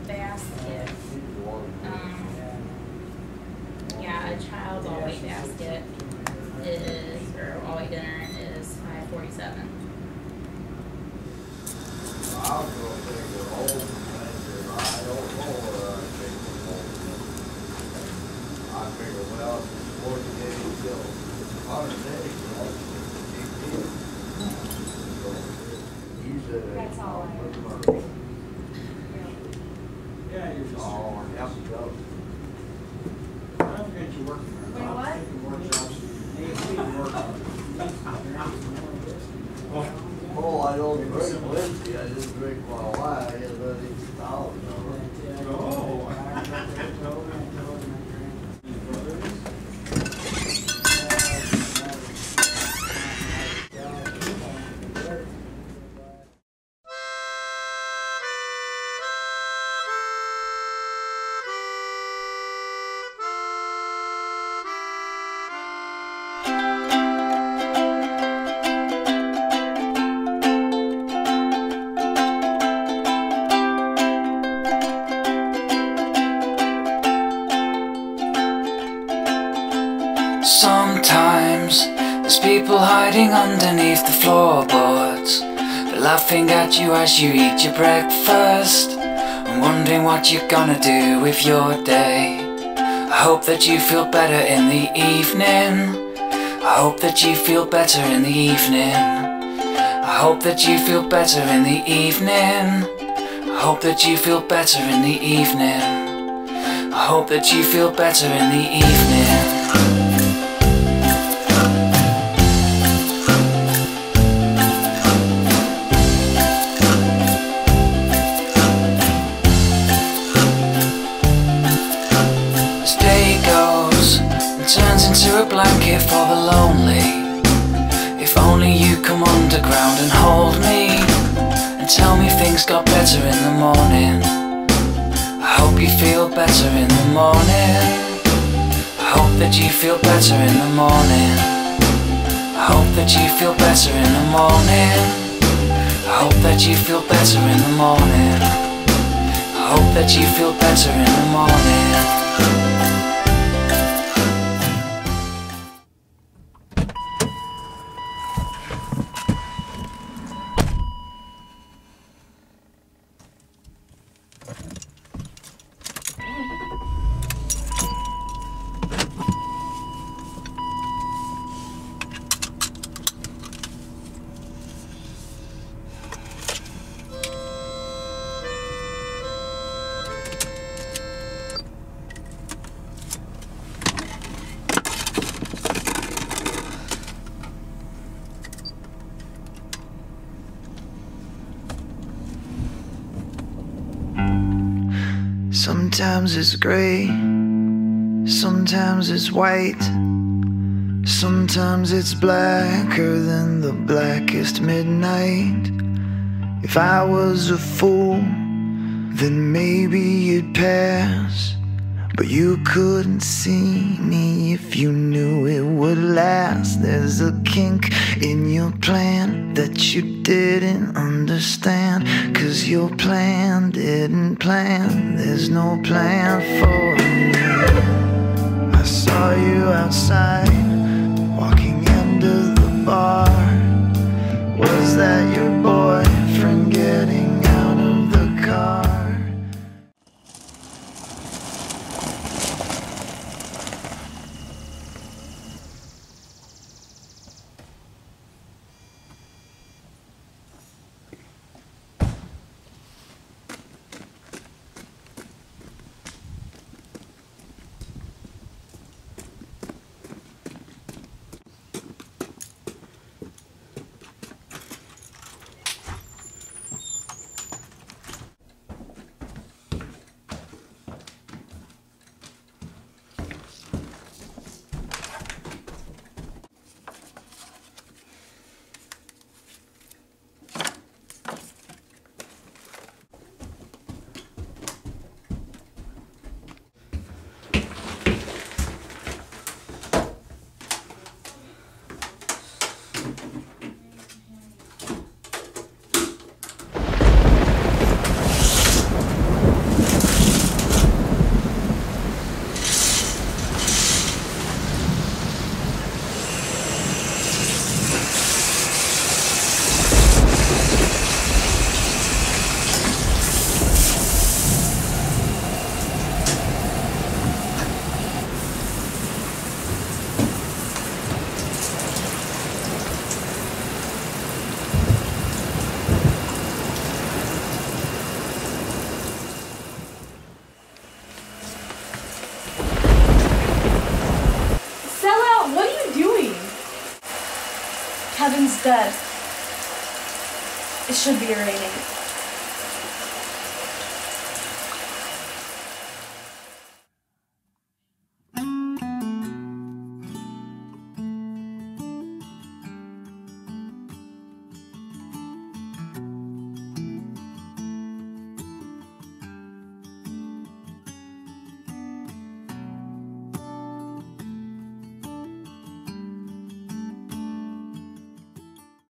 basket. Yeah, a child's all-weight basket is, or all-weight dinner is $5.47. I'll go take the whole thing, I don't know where I take the whole thing. I figure, well, 40 days till 100 days, that's he said That's all I Yeah, you're just. Oh, yep, go. I forget you're working. You know what? More jobs. You need to work on it. Oh, I don't drink whiskey, I just drink while I get ready to $1,000. Sometimes there's people hiding underneath the floorboards. They're laughing at you as you eat your breakfast and wondering what you're gonna do with your day. I hope that you feel better in the evening. I hope that you feel better in the evening. I hope that you feel better in the evening. I hope that you feel better in the evening. I hope that you feel better in the evening. Turns into a blanket for the lonely. If only you come underground and hold me and tell me things got better in the morning. I hope you feel better in the morning. I hope that you feel better in the morning. I hope that you feel better in the morning. I hope that you feel better in the morning. I hope that you feel better in the morning. Sometimes it's gray, sometimes it's white, sometimes it's blacker than the blackest midnight. If I was a fool, then maybe you'd pass, but you couldn't see me if you knew it would last. There's a kink in your plan that you didn't understand, 'cause your plan didn't plan. There's no plan for me. I saw you outside, walking into the bar. Was that your boyfriend getting out of the car? Instead, it should be a rainy.